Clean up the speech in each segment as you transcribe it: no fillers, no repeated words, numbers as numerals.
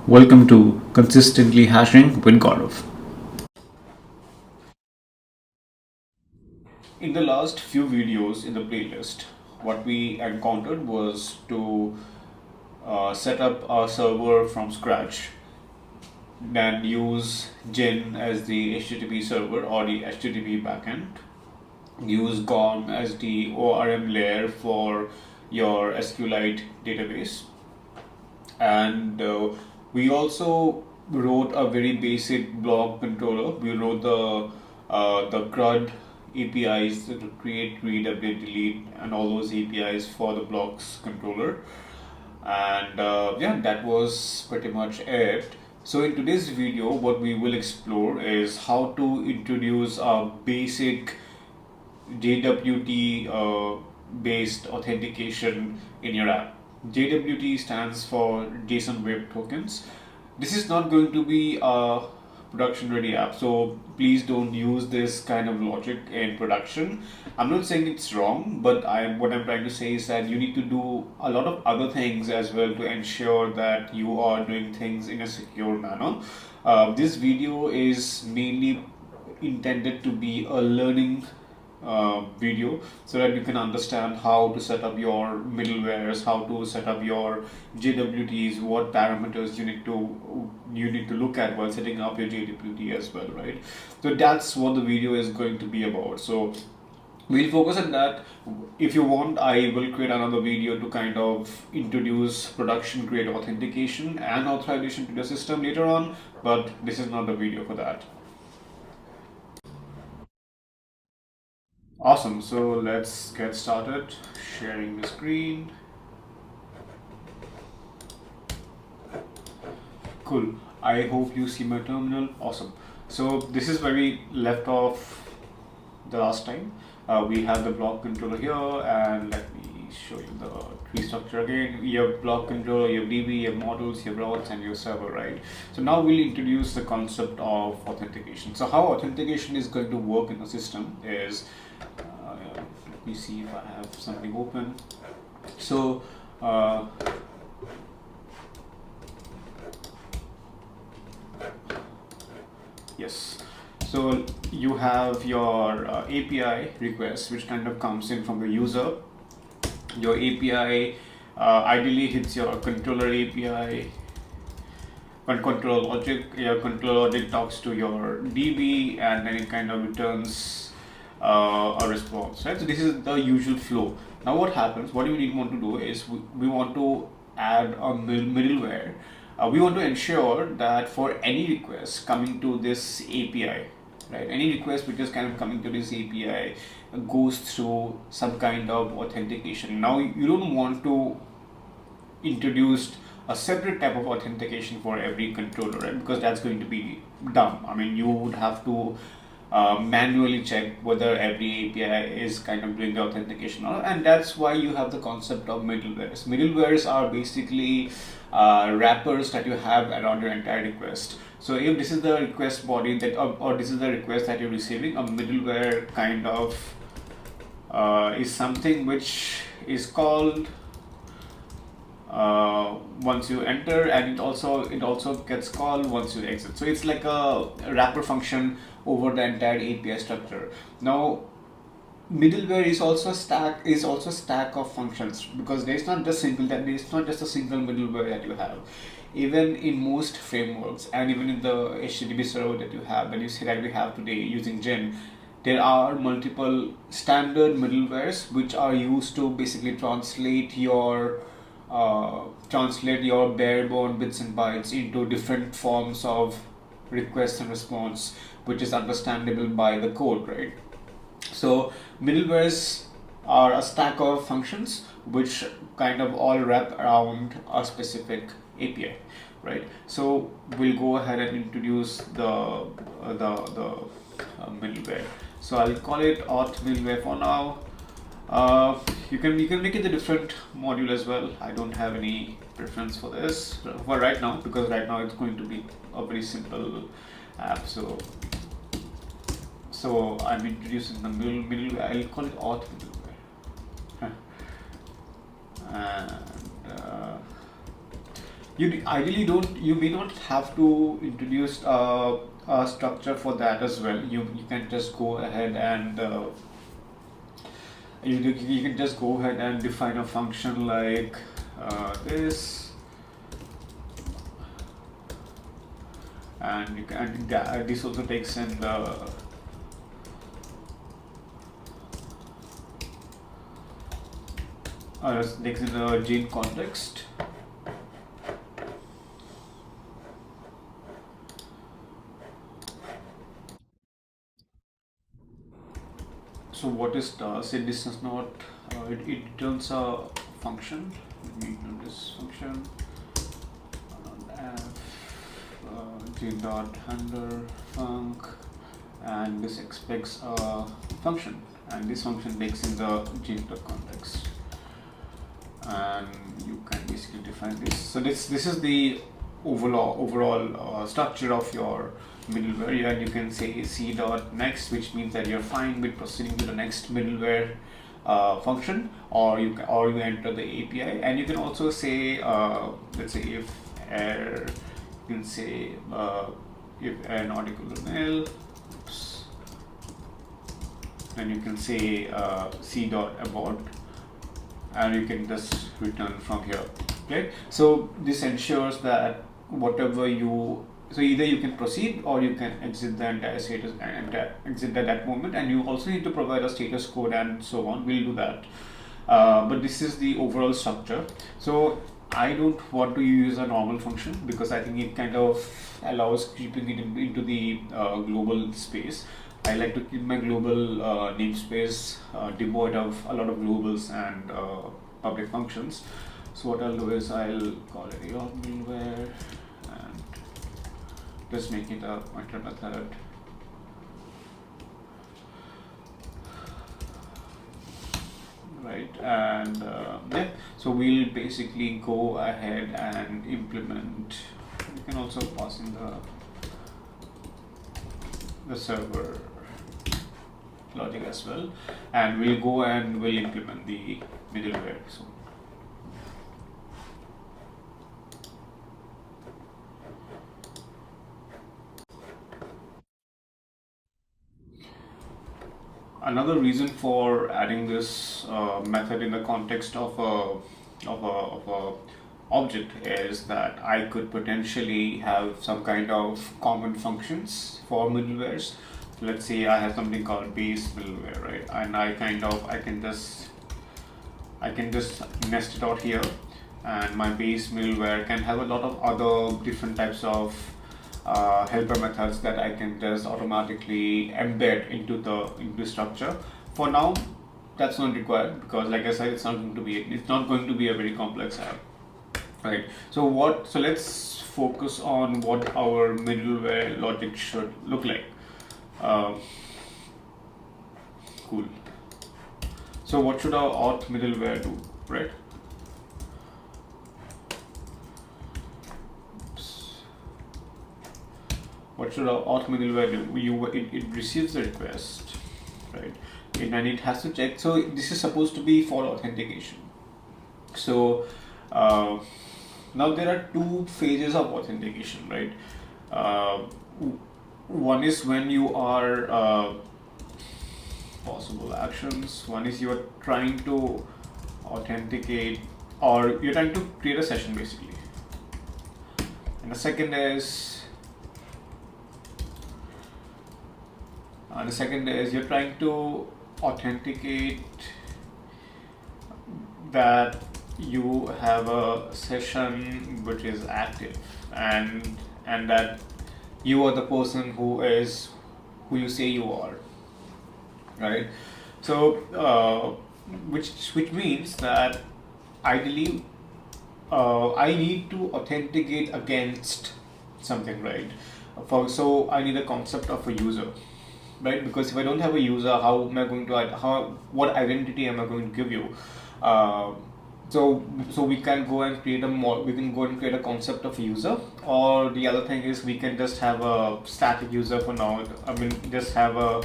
Welcome to Consistently Hashing with Gaurav. In the last few videos in the playlist, what we encountered was to set up a server from scratch, then use Gin as the HTTP server or the HTTP backend, use Gorm as the ORM layer for your SQLite database, and we also wrote a very basic block controller. We wrote the CRUD APIs to create, read, update, delete, and all those APIs for the blocks controller. And yeah, that was pretty much it. So in today's video, what we will explore is how to introduce a basic JWT based authentication in your app. JWT stands for JSON Web Tokens. This is not going to be a production ready app, so please don't use this kind of logic in production. I'm not saying it's wrong, but what I'm trying to say is that you need to do a lot of other things as well to ensure that you are doing things in a secure manner. This video is mainly intended to be a learning video so that you can understand how to set up your middlewares, how to set up your JWTs, what parameters you need to look at while setting up your JWT as well, right? So that's what the video is going to be about. So we'll focus on that. If you want, I will create another video to kind of introduce production grade authentication and authorization to the system later on, but this is not the video for that. Awesome, so let's get started. Sharing the screen. Cool, I hope you see my terminal. Awesome. So this is where we left off the last time. We have the block controller here, and let me show you the tree structure again. You have block controller, you have DB, you have models, you have routes, and your server, right? So now we'll introduce the concept of authentication. So how authentication is going to work in the system is, let me see if I have something open. So yes, so you have your API request, which kind of comes in from the user. Your API ideally hits your controller API, control logic. Your control logic talks to your DB, and then it kind of returns a response, right? So this is the usual flow. Now what happens, what we want to do is we want to add a middleware. We want to ensure that for any request coming to this API, right, any request which is kind of coming to this API goes through some kind of authentication. Now you don't want to introduce a separate type of authentication for every controller, right? Because that's going to be dumb. I mean, you would have to manually check whether every API is kind of doing the authentication or not, and that's why you have the concept of middlewares. Middlewares are basically wrappers that you have around your entire request. So if this is the request body that, or this is the request that you're receiving, a middleware kind of is something which is called once you enter, and it also gets called once you exit. So it's like a wrapper function over the entire API structure. Now middleware is also a stack of functions, because there is not just a single middleware that you have. Even in most frameworks, and even in the HTTP server that you have, when you see that we have today using Gin, there are multiple standard middlewares which are used to basically translate your bare bone bits and bytes into different forms of request and response, which is understandable by the code, right? So middlewares are a stack of functions which kind of all wrap around a specific API, right? So we'll go ahead and introduce the middleware. So I'll call it auth middleware for now. You can make it a different module as well. I don't have any preference for this for right now, because right now it's going to be a very simple app. So I'm introducing the middleware. I'll call it auth middleware. And you may not have to introduce a structure for that as well. You can just go ahead and you can just go ahead and define a function like this, and this also takes in the takes in the Gin context. So what is does it? This does not. It returns a function. Let me do this function. Gin dot handler func, and this expects a function, and this function takes in the Gin dot context, and you can basically define this. So this is the overall structure of your middleware, and you can say c dot next, which means that you're fine with proceeding to the next middleware function, or you enter the API, and you can also say let's say if error, you can say if error not equal to nil, and you can say c dot abort, and you can just return from here. Okay, so this ensures that whatever so either you can proceed or you can exit the entire status and exit at that moment, and you also need to provide a status code and so on. We'll do that, but this is the overall structure. So I don't want to use a normal function because I think it kind of allows creeping it into the global space. I like to keep my global namespace devoid of a lot of globals and public functions. So what I'll do is I'll call it your middleware and just make it a pointer method. Right, and yeah, so we'll basically go ahead and implement. You can also pass in the server logic as well, and we'll go and we'll implement the middleware. So another reason for adding this method in the context of a object is that I could potentially have some kind of common functions for middlewares. Let's say I have something called base middleware, right? And I can just nest it out here, and my base middleware can have a lot of other different types of helper methods that I can just automatically embed into the structure. For now, that's not required because, like I said, it's not going to be a very complex app, right? So let's focus on what our middleware logic should look like. Cool. So what should our auth middleware do, right? What should our auth middleware do? It receives the request, right? And it has to check. So this is supposed to be for authentication. So now there are two phases of authentication, right? One is when you are possible actions. One is you are trying to authenticate, or you're trying to create a session basically. And the second is you're trying to authenticate that you have a session which is active, and that you are the person who you say you are, right? So which means that ideally I need to authenticate against something, right? So I need a concept of a user, right? Because if I don't have a user, how am I going to what identity am I going to give you? So we can go and create a concept of a user, or the other thing is we can just have a static user for now. I mean, just have a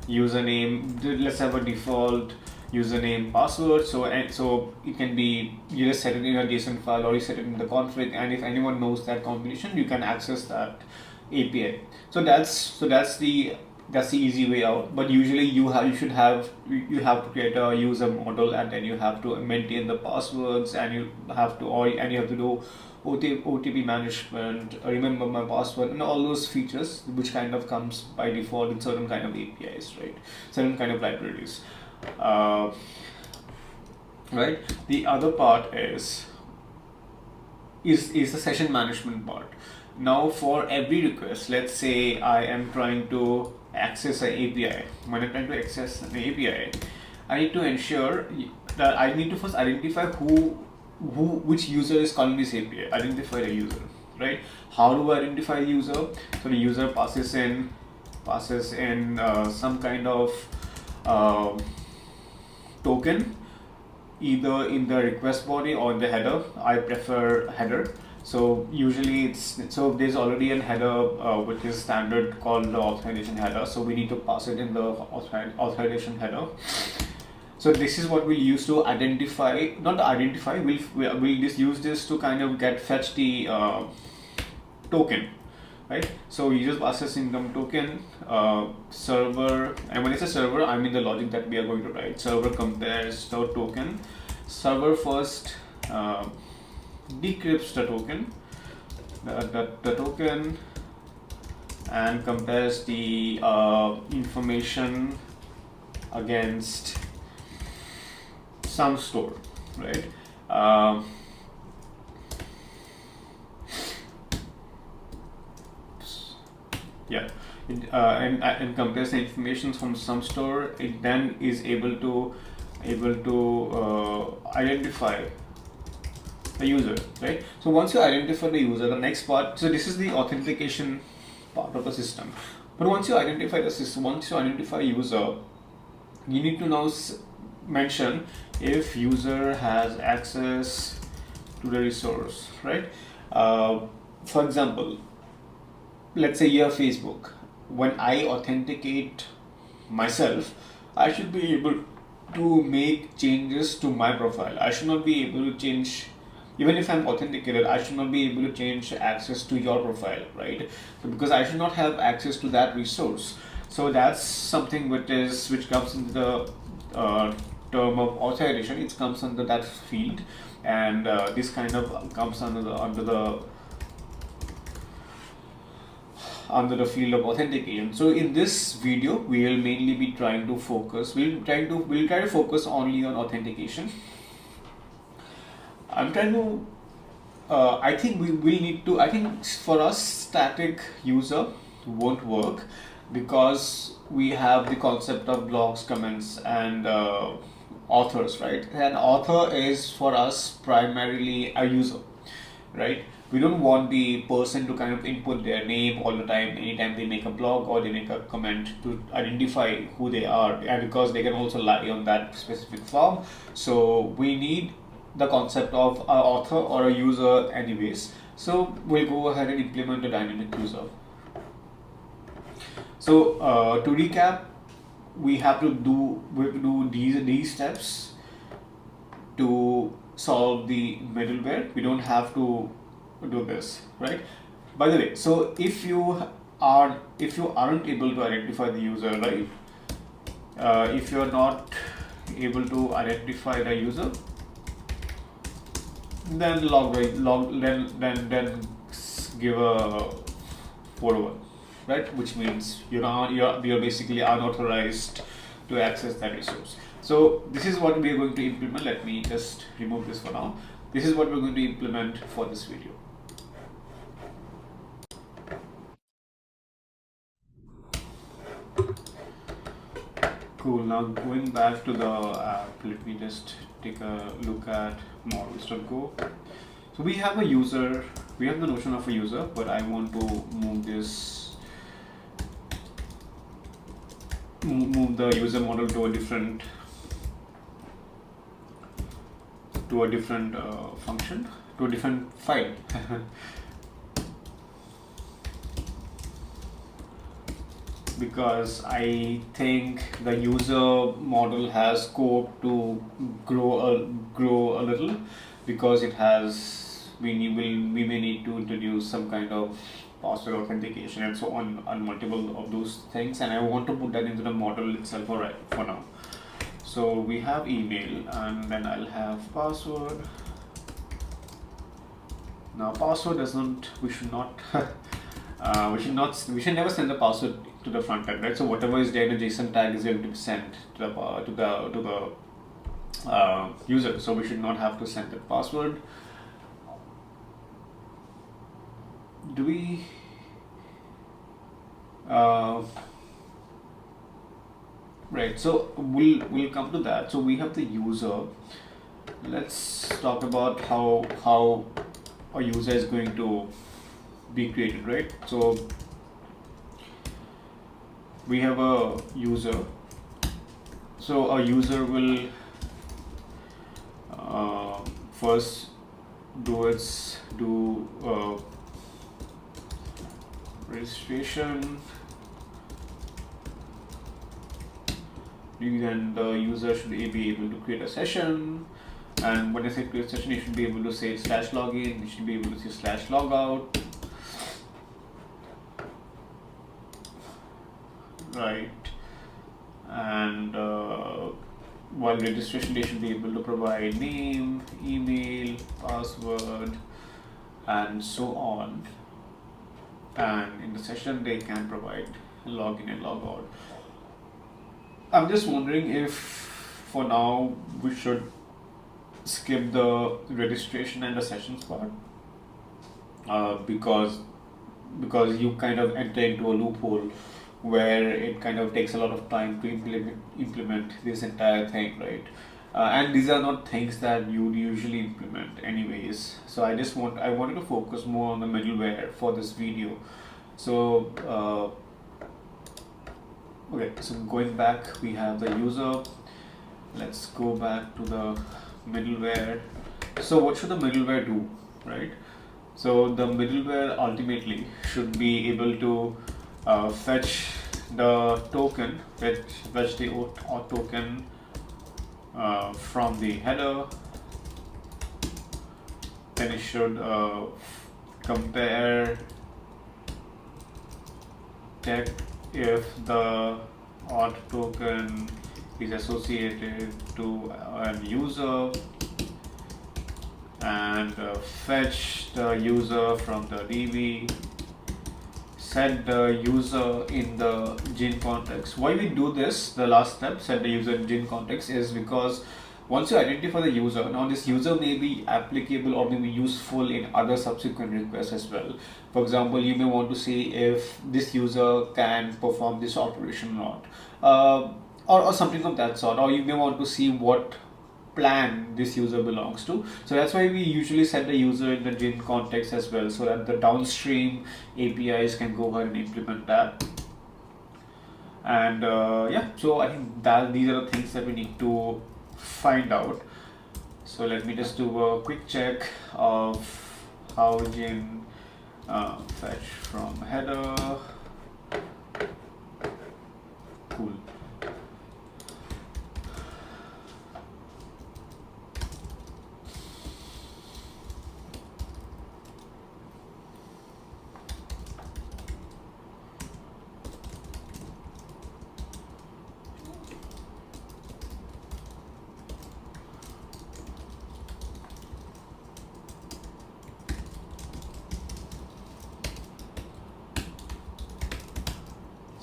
username. Let's have a default username, password. So it can be, you just set it in a JSON file or you set it in the config, and if anyone knows that combination, you can access that API. So that's the easy way out. But usually you should have to create a user model, and then you have to maintain the passwords, and you have to do OTP management, remember my password, and all those features which kind of comes by default in certain kind of APIs, right? Certain kind of libraries. Right. The other part is the session management part. Now, for every request, let's say I am trying to access an API. When I'm trying to access an API, I need to ensure that I need to first identify which user is calling this API. Identify the user, right? How do I identify the user? So the user passes in some kind of token, either in the request body or in the header. I prefer header. So usually there's already a header which is standard called the authentication header. So we need to pass it in the authentication header. So this is what we'll use to identify, not to identify, we'll just use this to kind of fetch the token, right? So you just pass income token, server, and when it's a server, I mean the logic that we are going to write. Server compares the token. Server first decrypts the token, the token, and compares the information against some store, right? Yeah, and compares the information from some store. It then is able to identify the user, right? So once you identify the user, the next part, so this is the authentication part of the system. But once you identify the system, once you identify user, you need to now mention if user has access to the resource, right? For example, let's say you have Facebook. When I authenticate myself, I should be able to make changes to my profile. I should not be able to change, even if I'm authenticated, I should not be able to change access to your profile, right? So because I should not have access to that resource. So that's something which comes into the term of authorization. It comes under that field, and this kind of comes under the field of authentication. So in this video, we will mainly be trying to focus. We'll try to focus only on authentication. I'm trying to. I think we will need to. I think for us, static user won't work because we have the concept of blocks, comments, and authors, right? And author is for us primarily a user, right? We don't want the person to kind of input their name all the time, anytime they make a blog or they make a comment, to identify who they are, and because they can also lie on that specific form. So we need the concept of an author or a user anyways. So we'll go ahead and implement a dynamic user. So to recap, we have to do these steps to solve the middleware. We don't have to do this, right? By the way, so if you aren't able to identify the user, right? If you're not able to identify the user, then then give a 401, right? Which means you're basically unauthorized to access that resource. So this is what we are going to implement. Let me just remove this for now. This is what we're going to implement for this video. Cool. Now going back to the app, let me just take a look at models.go. So we have a user, we have the notion of a user, but I want to move the user model to a different function, to a different file. because I think the user model has scope to grow a little, because it has we may need to introduce some kind of password authentication and so on multiple of those things, and I want to put that into the model itself for now. So we have email, and then I'll have password. Now password doesn't, we should never send the password to the front end, right? So whatever is there in the JSON tag is going to be sent to the user. So we should not have to send the password. Do we? Right. So we'll come to that. So we have the user. Let's talk about how a user is going to be created, right? So we have a user. So a user will first do registration. Then the user should be able to create a session, and when I say create a session, you should be able to say /login, you should be able to say /logout, right? And while registration, they should be able to provide name, email, password, and so on. And in the session, they can provide login and logout. I'm just wondering if for now we should skip the registration and the sessions part, because you kind of enter into a loophole where it kind of takes a lot of time to implement this entire thing, right? And these are not things that you would usually implement anyways. So I wanted to focus more on the middleware for this video. So okay, so going back, we have the user. Let's go back to the middleware. So what should the middleware do, right? So the middleware ultimately should be able to fetch the token, fetch the auth token from the header. Then it should compare, check if the auth token is associated to a user, and fetch the user from the DB, set the user in the Gin context. Why we do this, the last step, set the user in Gin context, is because once you identify the user, now this user may be applicable or may be useful in other subsequent requests as well. For example, you may want to see if this user can perform this operation or not, or something of that sort, or you may want to see what plan this user belongs to. So that's why we usually set the user in the Gin context as well, so that the downstream APIs can go ahead and implement that. And yeah, so I think that these are the things that we need to find out. So let me just do a quick check of how Gin fetch from header. Cool.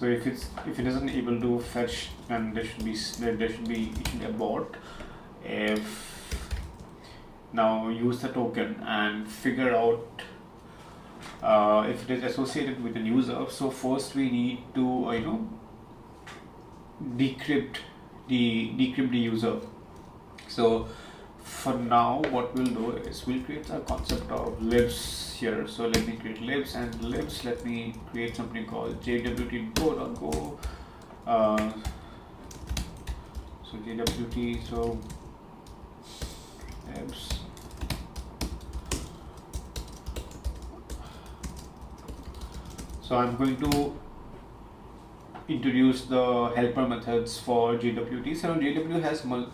So if it isn't able to fetch, then it should be abort. If now use the token and figure out if it is associated with a user. So first we need to decrypt the user. So for now, what we'll do is we'll create a concept of libs here. So let me create libs, and libs, let me create something called jwt.go. So jwt, so libs. So I'm going to introduce the helper methods for JWT. So JWT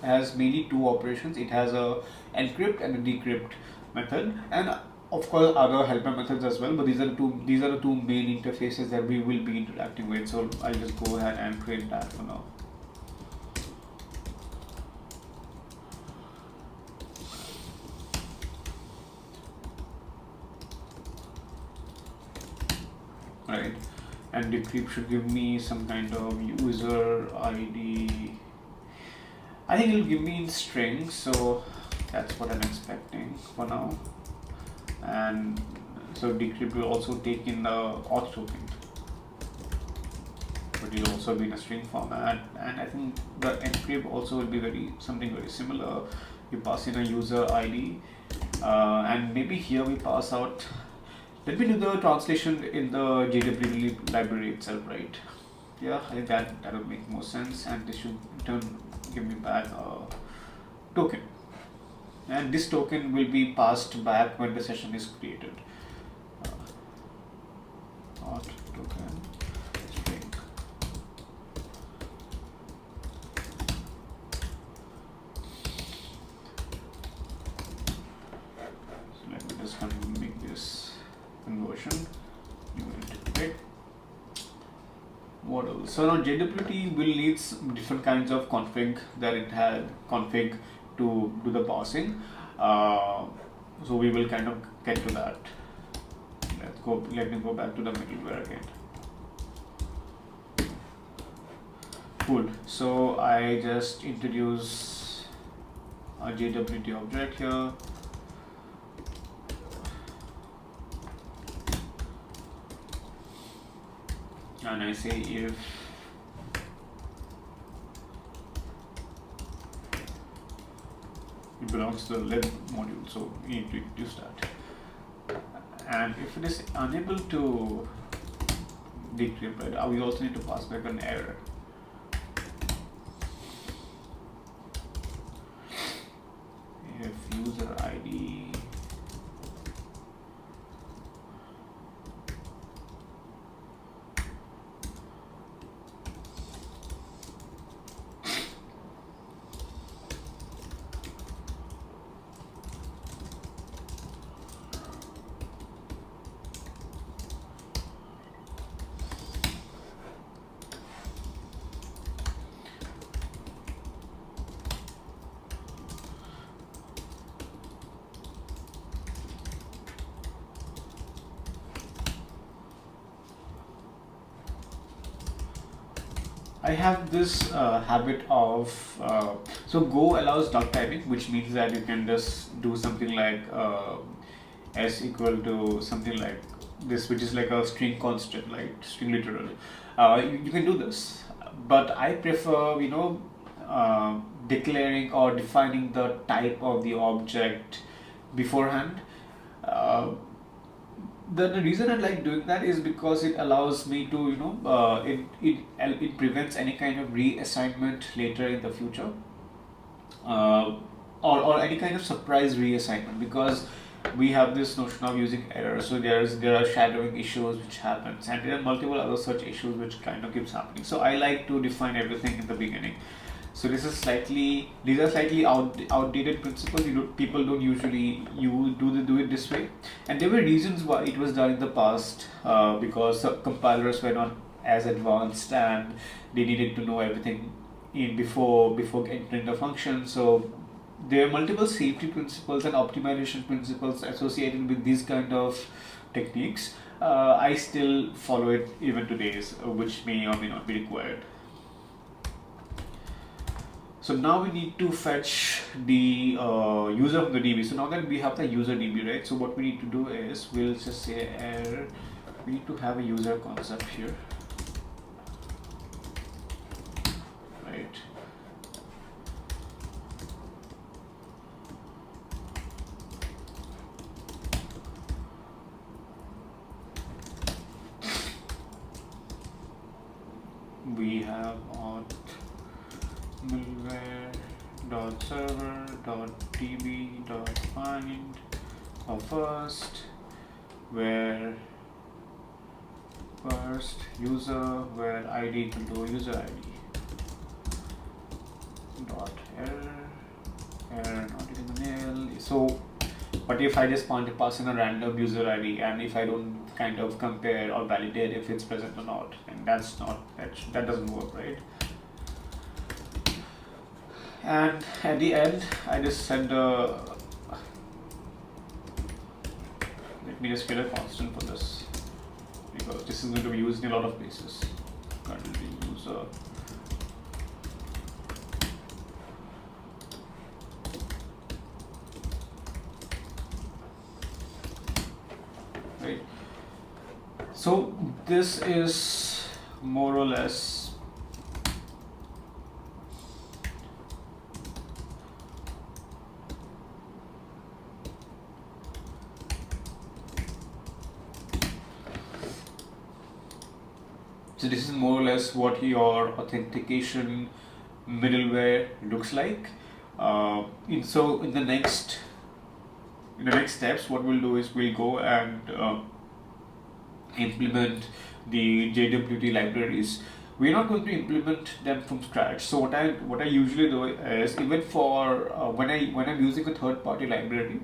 has mainly two operations. It has a encrypt and a decrypt method, and of course other helper methods as well. But these are the two main interfaces that we will be interacting with. So I'll just go ahead and create that for now. Right, and decrypt should give me some kind of user ID. I think it'll give me in string, so that's what I'm expecting for now. And so decrypt will also take in the auth token, but it'll also be in a string format. And I think the encrypt also will be something very similar. You pass in a user ID, and maybe here we pass out. Let me do the translation in the JWT library itself, right? Yeah, I think that will make more sense, and this should in turn give me back a token. And this token will be passed back when the session is created. Auth token string. So let me just kind of make this conversion. Okay. What else? So now JWT will need different kinds of config that it had config to do the parsing. So we will kind of get to that. Let me go back to the middleware again. Cool. So I just introduce a JWT object here. And I say if it belongs to the lib module, so we need to introduce that. And if it is unable to decrypt, right, we also need to pass back an error. If user ID I have this habit of, so Go allows duck typing, which means that you can just do something like s equal to something like this, which is like a string constant, like string literal. You can do this, but I prefer, declaring or defining the type of the object beforehand. The reason I like doing that is because it allows me to, it prevents any kind of reassignment later in the future, or any kind of surprise reassignment, because we have this notion of using errors. So there are shadowing issues which happens, and there are multiple other such issues which kind of keeps happening. So I like to define everything in the beginning. So these are slightly outdated principles. People don't usually do it this way, and there were reasons why it was done in the past, because compilers were not as advanced and they needed to know everything before entering the function. So there are multiple safety principles and optimization principles associated with these kind of techniques. I still follow it even today, which may or may not be required. So now we need to fetch the user from the DB. So now that we have the user DB, right? So what we need to do is we'll just say error. We need to have a user concept here, right? We have auth middleware.server.db.find for first, where first user where id equal to user id dot error not equal to nil. So what if I just want to pass in a random user id, and if I don't kind of compare or validate if it's present or not, and that's not that doesn't work, right? And at the end I just send a, let me just get a constant for this, because this is going to be used in a lot of places. Currently user right. So this is more or less what your authentication middleware looks like. So in the next steps, what we'll do is we'll go and implement the JWT libraries. We're not going to implement them from scratch. So what I usually do is, even for when I'm using a third-party library,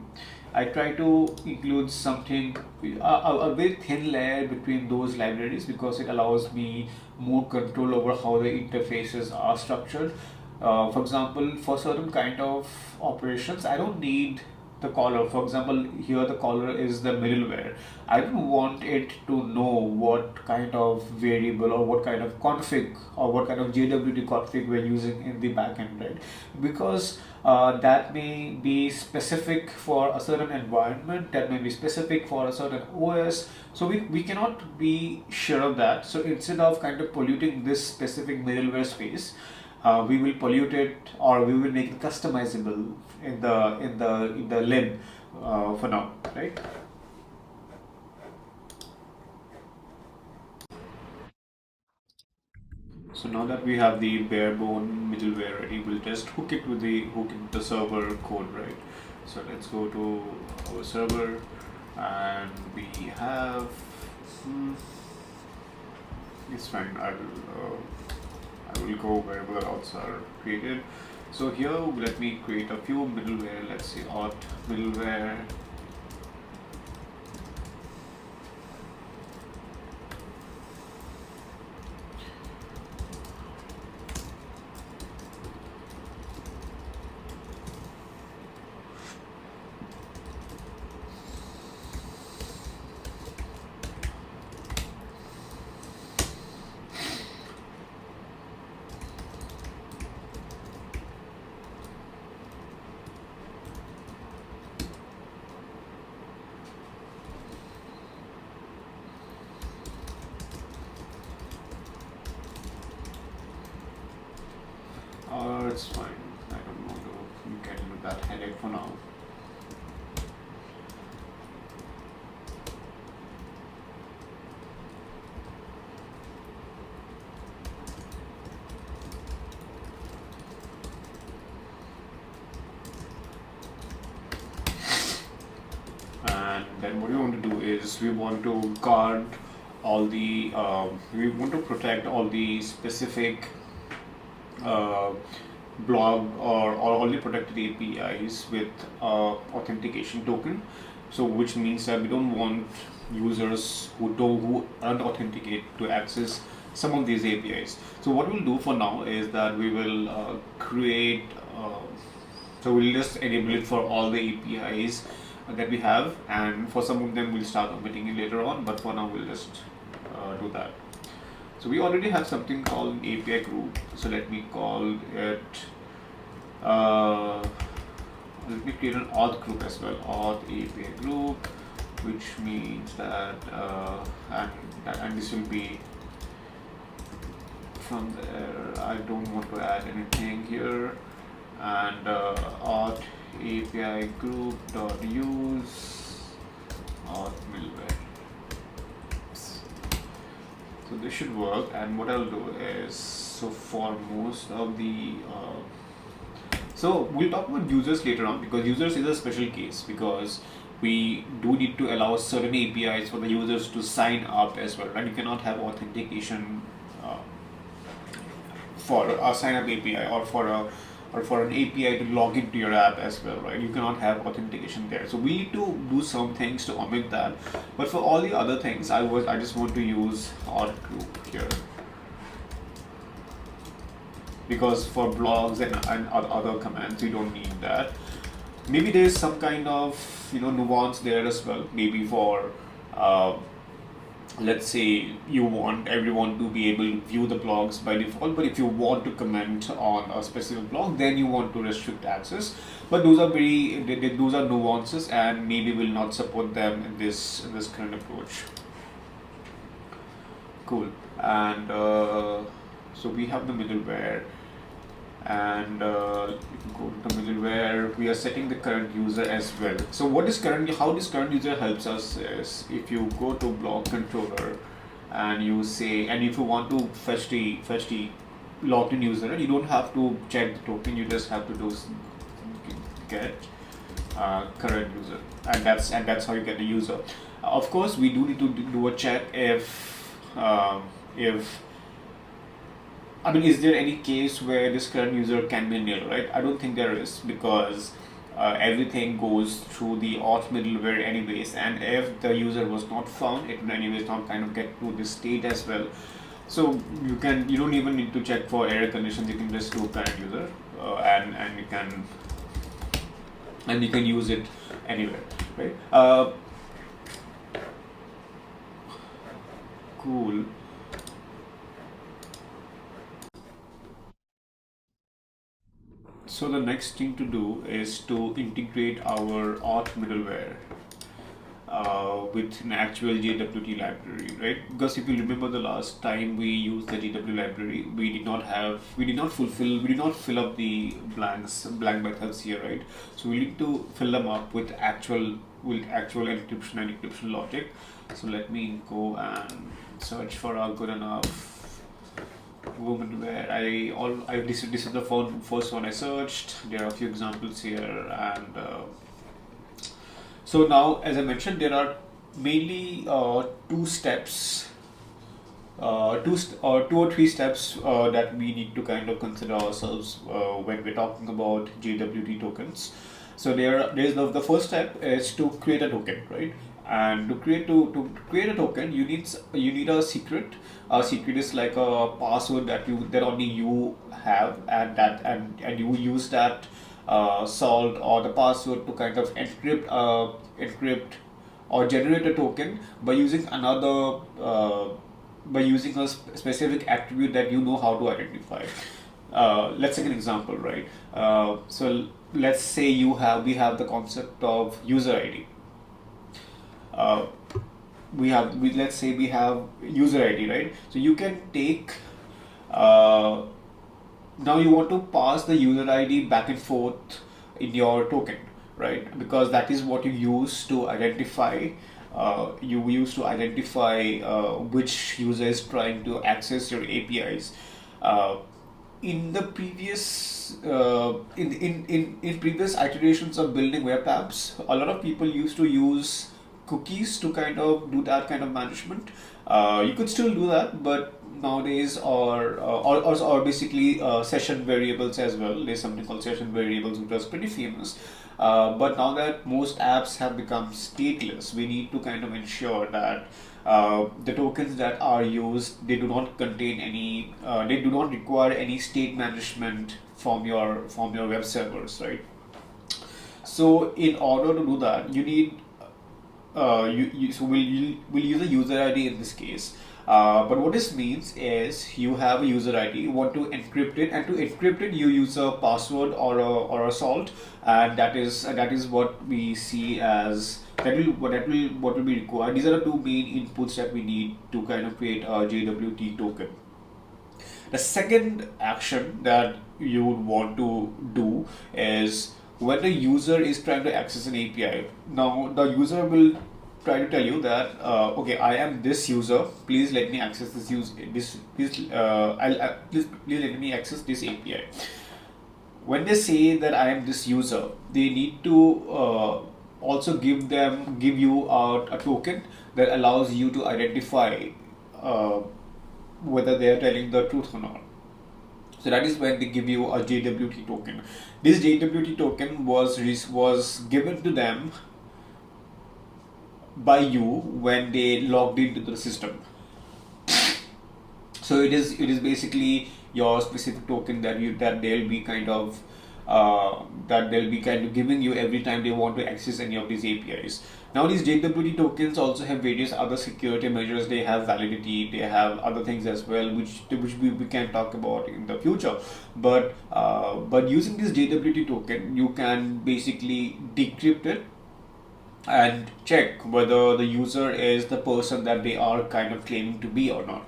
I try to include something, a very thin layer between those libraries, because it allows me more control over how the interfaces are structured. For example, for certain kind of operations, I don't need the caller. For example, here the caller is the middleware. I don't want it to know what kind of variable or what kind of config or what kind of JWT config we're using in the backend, right? Because that may be specific for a certain environment, that may be specific for a certain OS. So we cannot be sure of that. So instead of kind of polluting this specific middleware space, we will pollute it, or we will make it customizable in the lib for now, right? So now that we have the bare bone middleware ready, we'll just hook it with the server code, right? So let's go to our server, and we have it's fine. I will go wherever the routes are created. So here, let me create a few middleware. Let's say auth middleware. It's fine. I don't want to get into that headache for now. And then what we want to do is we want to guard all the we want to protect all the specific blog or only protected APIs with authentication token. So which means that we don't want users who aren't authenticate to access some of these APIs. So what we'll do for now is that we will create so we'll just enable it for all the APIs that we have, and for some of them we'll start omitting it later on, but for now we'll just do that. So we already have something called API group. So let me call it, let me create an auth group as well, auth API group, which means that, and this will be from there. I don't want to add anything here, and auth API group dot use auth middleware. So this should work, and what I'll do is, so for most of the so we'll talk about users later on, because users is a special case, because we do need to allow certain APIs for the users to sign up as well, right? You cannot have authentication for a sign up API or for an API to log into your app as well, right? You cannot have authentication there. So we need to do some things to omit that. But for all the other things, I just want to use auth group here, because for blogs and other commands, you don't need that. Maybe there's some kind of nuance there as well. Maybe for let's say you want everyone to be able to view the blogs by default, but if you want to comment on a specific blog, then you want to restrict access. But those are those are nuances, and maybe will not support them in this current approach. Cool. And so we have the middleware, and you can go to the middleware. We are setting the current user as well. So how this current user helps us is, if you go to blog controller and you say, and if you want to fetch the logged in user, you don't have to check the token, you just have to do get current user, and that's how you get the user. Of course, we do need to do a check is there any case where this current user can be nil, right? I don't think there is, because everything goes through the auth middleware anyways, and if the user was not found, it will anyways not kind of get to this state as well. So you don't even need to check for error conditions. You can just do current user, and you can use it anywhere, right? Cool. So the next thing to do is to integrate our auth middleware with an actual JWT library, right? Because if you remember the last time we used the JW library, we did not fill up the blank methods here, right? So we need to fill them up with actual encryption and decryption logic. So let me go and search for a good enough middleware. This is the first one I searched. There are a few examples here, and so now, as I mentioned, there are mainly two or three steps that we need to kind of consider ourselves when we're talking about JWT tokens. So the first step is to create a token, right? And to create a token, you need a secret. A secret is like a password that only you have, and you use that salt or the password to kind of encrypt or generate a token by using a specific attribute that you know how to identify. Let's take an example, right? So let's say we have the concept of user ID. Let's say we have user ID, right? So you can take now you want to pass the user ID back and forth in your token, right? Because that is what you use to identify which user is trying to access your APIs. In the previous in previous iterations of building web apps, a lot of people used to use cookies to kind of do that kind of management. You could still do that, but nowadays or basically session variables as well. There's something called session variables, which was pretty famous. But now that most apps have become stateless, we need to kind of ensure that the tokens that are used, they do not contain any, they do not require any state management from your web servers, right? So in order to do that, you need so we'll use a user ID in this case. But what this means is you have a user ID, you want to encrypt it, and to encrypt it you use a password or a salt, and that is what we see as what will be required. These are the two main inputs that we need to kind of create a JWT token. The second action that you would want to do is when the user is trying to access an API. Now the user will try to tell you that okay, I am this user. Please let me access please let me access this API. When they say that I am this user, they need to also give you a token that allows you to identify whether they are telling the truth or not. So that is when they give you a JWT token. This JWT token was given to them by you when they logged into the system. So it is basically your specific token that they'll be kind of giving you every time they want to access any of these APIs. Now these JWT tokens also have various other security measures. They have validity, they have other things as well, which we can talk about in the future. But using this JWT token, you can basically decrypt it and check whether the user is the person that they are kind of claiming to be or not.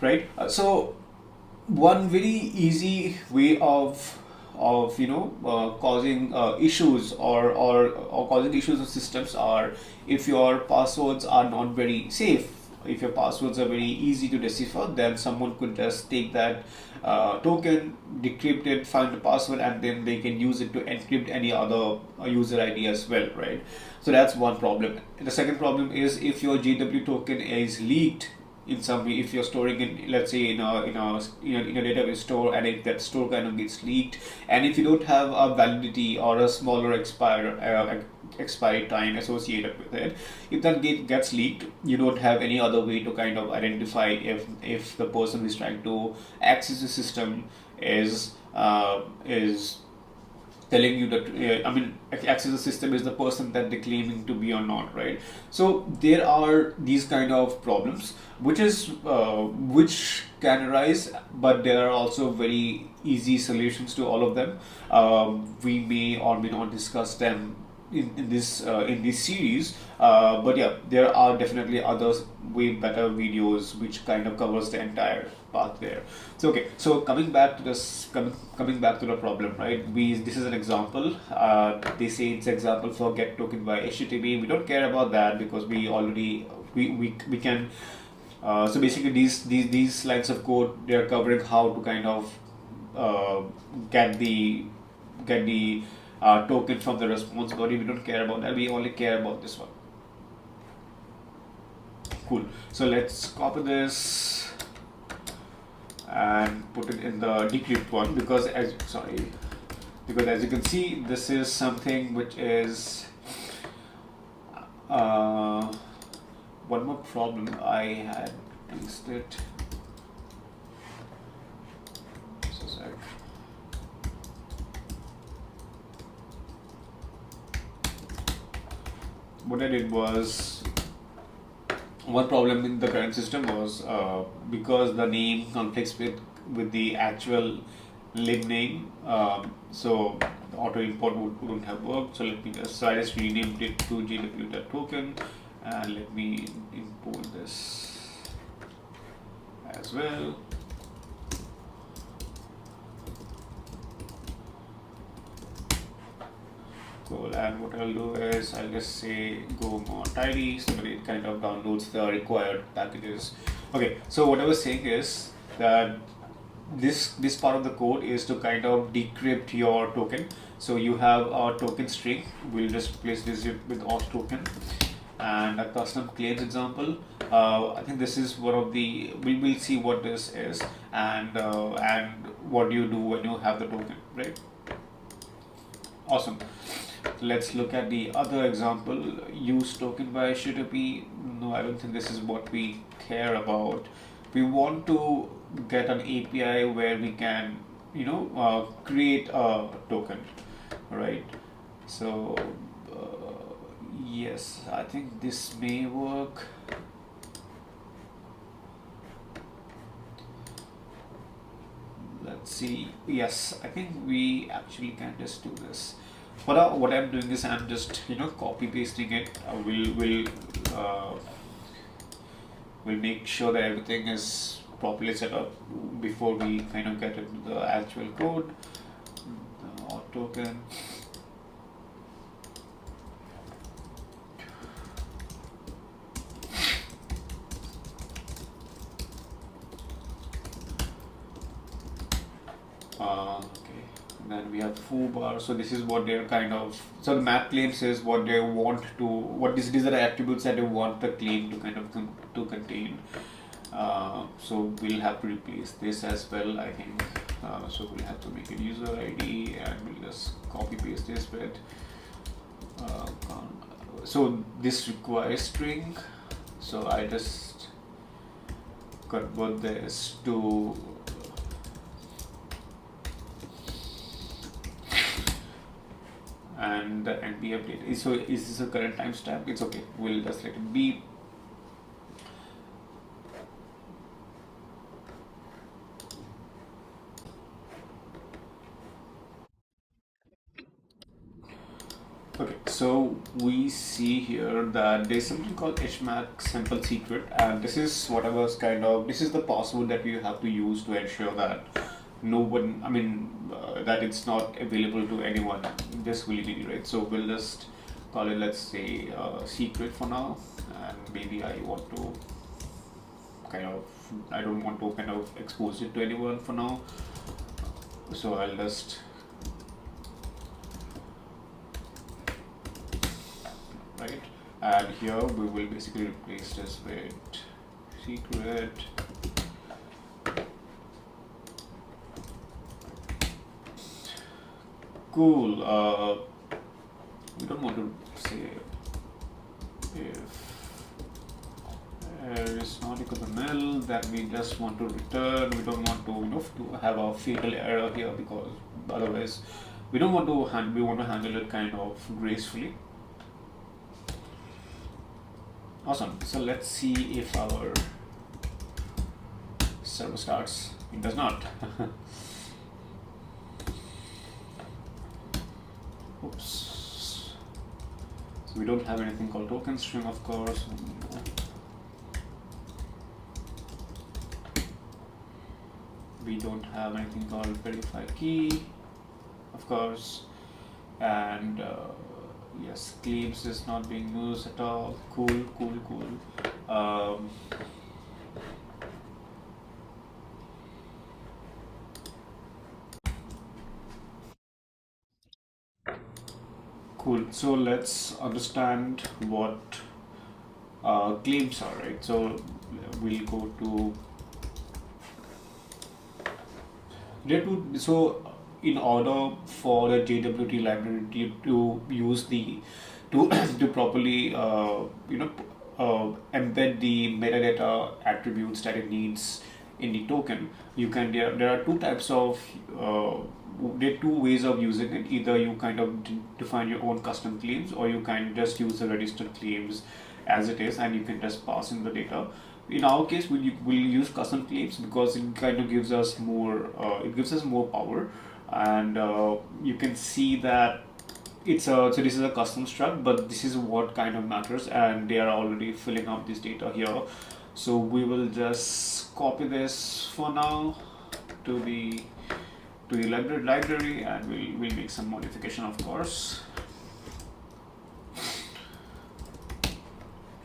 Right? So one very easy way of causing issues or causing issues with systems are if your passwords are not very safe. If your passwords are very easy to decipher, then someone could just take that token, decrypt it, find the password, and then they can use it to encrypt any other user ID as well, right? So that's one problem. The second problem is if your JW token is leaked in some way. If you're storing it, let's say in a database store, and if that store kind of gets leaked, and if you don't have a validity or a smaller expiry time associated with it, if that gets leaked, you don't have any other way to kind of identify if the person who's trying to access the system is telling you that access the system is the person that they're claiming to be or not, right? So there are these kind of problems which can arise, but there are also very easy solutions to all of them. We may or may not discuss them in this series, but yeah, there are definitely others way better videos which kind of covers the entire path there. So okay, so coming back to the problem, right? This is an example. They say it's example for get token by HTTP. We don't care about that because we already we can. So basically, these lines of code, they are covering how to kind of get the token from the response body. We don't care about that. We only care about this one. Cool. So let's copy this and put it in the decrypt one because as you can see, this is something which is one more problem I had listed. Just a sec. What I did was, one problem in the current system was because the name conflicts with the actual lib name, so the auto import wouldn't have worked. So I just renamed it to JW.token, and let me import this as well. Cool. And what I'll do is I'll just say go more tidy so that it kind of downloads the required packages. Okay, so what I was saying is that this part of the code is to kind of decrypt your token. So you have a token string. We'll just replace this with auth token and a custom claims example. I think this is one of the, we'll see what this is and what do you do when you have the token, right? Awesome. Let's look at the other example. Use token by HTTP. No, I don't think this is what we care about. We want to get an API where we can, create a token, right? So yes, I think this may work. Let's see. Yes, I think we actually can just do this. What I'm doing is I'm just copy pasting it. We'll make sure that everything is properly set up before we kind of get into the actual code. The auth token. Okay, then we have foo bar. So this is what they're kind of, so the map claim says what they want to, what these are the attributes that they want the claim to kind of to contain. So we'll have to replace this as well, I think. So we'll have to make it user ID, and we'll just copy paste this with. So this requires string. So I just convert this to and the NP update. So is this a current timestamp? It's okay. We'll just let it be. Okay, so we see here that there's something called HMAC simple secret, and this is what I was kind of, this is the password that you have to use to ensure that no one, that it's not available to anyone just willy-nilly, right? So we'll just call it, let's say, secret for now, and maybe I want to kind of, I don't want to kind of expose it to anyone for now. So I'll just right, and here we will basically replace this with secret. Cool. We don't want to say if is not equal to null, then we just want to return. We don't want to to have a fatal error here, because otherwise we don't want to we want to handle it kind of gracefully. Awesome. So let's see if our server starts. It does not. Oops. So we don't have anything called token string, of course. We don't have anything called verify key, of course, and yes, claims is not being used at all. Cool. Cool. So let's understand what claims are, right? So we'll go to so in order for the JWT library to use the to properly embed the metadata attributes that it needs in the token, you can there are two types of there are two ways of using it. Either you kind of define your own custom claims, or you can just use the registered claims as it is, and you can just pass in the data. In our case, we'll use custom claims because it kind of gives us more power, and you can see that it's so this is a custom struct, but this is what kind of matters, and they are already filling up this data here. So we will just copy this for now to the library, and we'll make some modification, of course.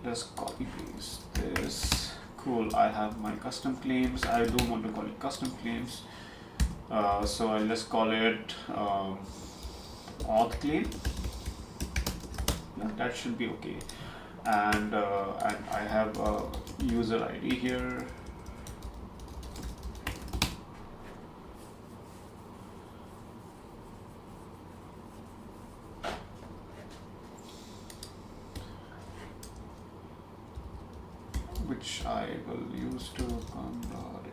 Let's copy paste this. Cool. I have my custom claims. I don't want to call it custom claims, so I'll just call it auth claim. Yeah, that should be okay. And I have a user ID here. Which I will use to com.a.i.a.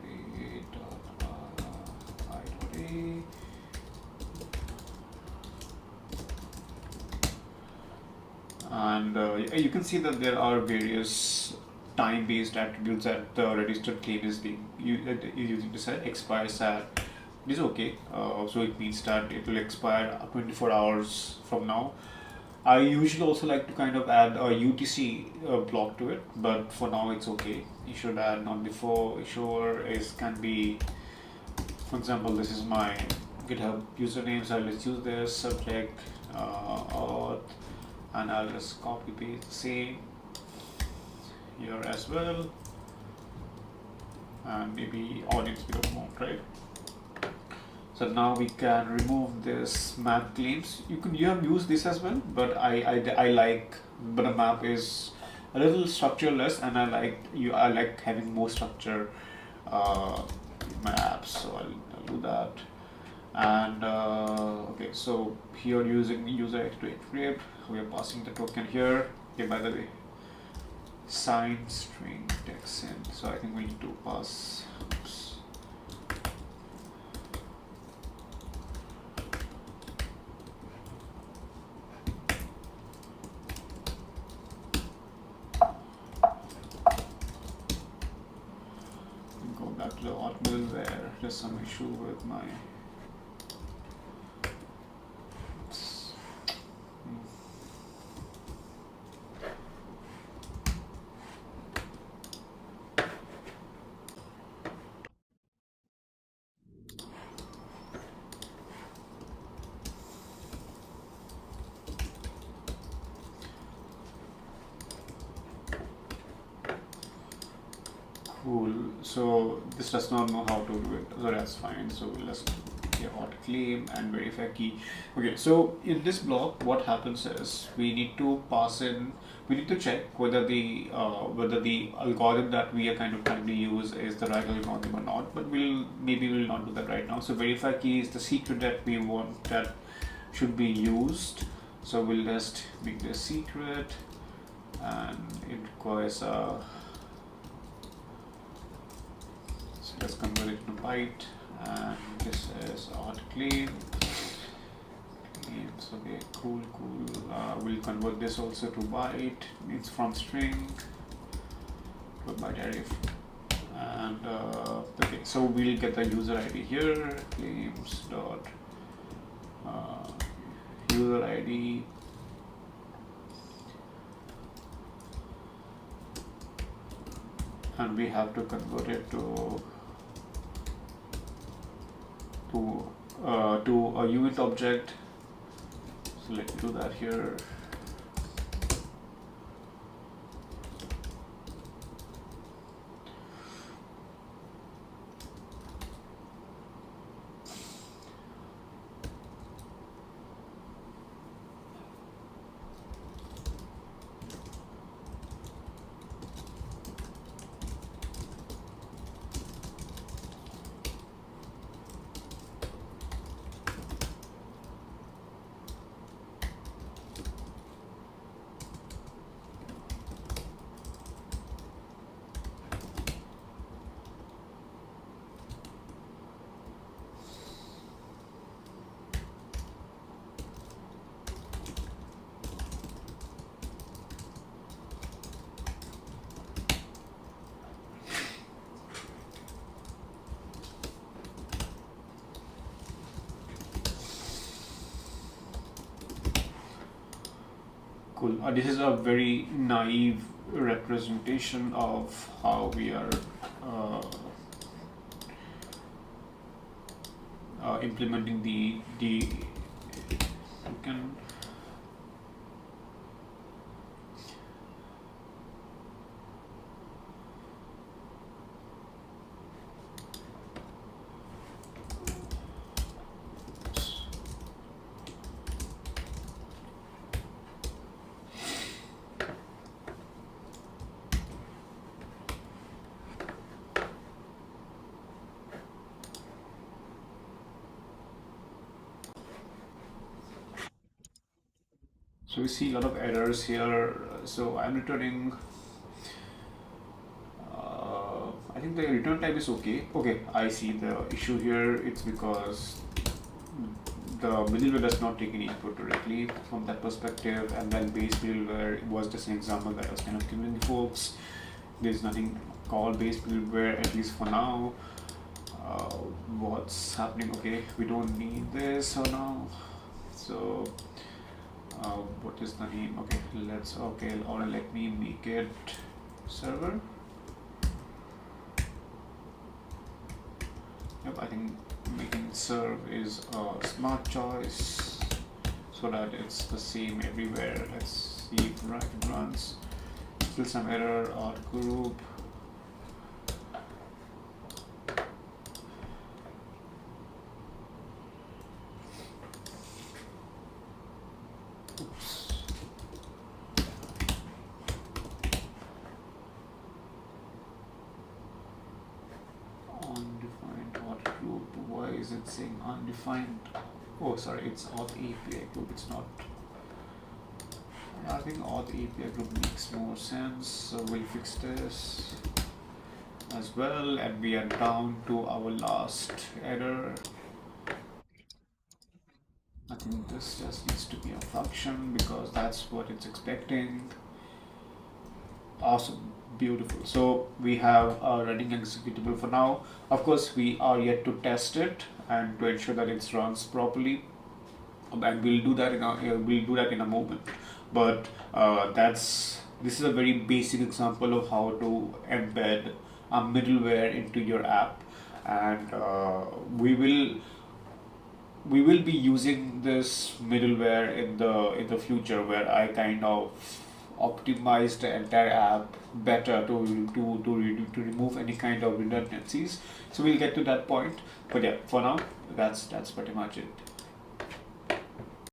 And you can see that there are various time-based attributes that the registered claim is being using to set. Expires at, it is okay. So it means that it will expire 24 hours from now. I usually also like to kind of add a UTC block to it, but for now it's okay. You should add not before issuer can be, for example, this is my GitHub username, so let's use this subject auth, and I'll just copy paste the same here as well, and maybe audience we don't want, right? So now we can remove this map claims. You have used this as well, but I like, but a map is a little structureless, and I like having more structure in my apps. So I'll do that. And okay, so here using user ID to encrypt, we are passing the token here. Okay, by the way, signed string text in. So I think we need to pass. Oops. Go back to the middleware. There's some issue with my. Cool. So this does not know how to do it. So that's fine. So let's auto claim and verify key. Okay. So in this block, what happens is we need to pass in. We need to check whether the algorithm that we are kind of trying to use is the right algorithm or not. But we'll not do that right now. So verify key is the secret that we want that should be used. So we'll just make this secret, and it requires a. Let's convert it to byte, and this is autoclave. Okay, cool. We'll convert this also to byte. It's from string to a byte array. And okay, so we'll get the user ID here. Claims dot user ID. And we have to convert it to a unit object. So let's do that here. Cool. This is a very naive representation of how we are implementing the token. So we see a lot of errors here. So I'm returning. I think the return type is okay. Okay, I see the issue here. It's because the middleware does not take any input directly from that perspective, and then base middleware was just an example that I was kind of giving folks. There's nothing called base middleware, at least for now. What's happening? Okay, we don't need this for now. So what is the name? Okay, or let me make it server. Yep, I think making it serve is a smart choice so that it's the same everywhere. Let's see if it runs. Still some error or group. is it saying undefined? Oh, sorry, it's auth API group. It's not. I think auth API group makes more sense. So we'll fix this as well, and we are down to our last error. I think this just needs to be a function because that's what it's expecting. Awesome, beautiful. So we have a running executable for now. Of course, we are yet to test it and to ensure that it runs properly, and we'll do that in a moment. But this is a very basic example of how to embed a middleware into your app, and we will be using this middleware in the future, where I kind of optimize the entire app better to remove any kind of redundancies. So we'll get to that point. But yeah, for now, that's pretty much it.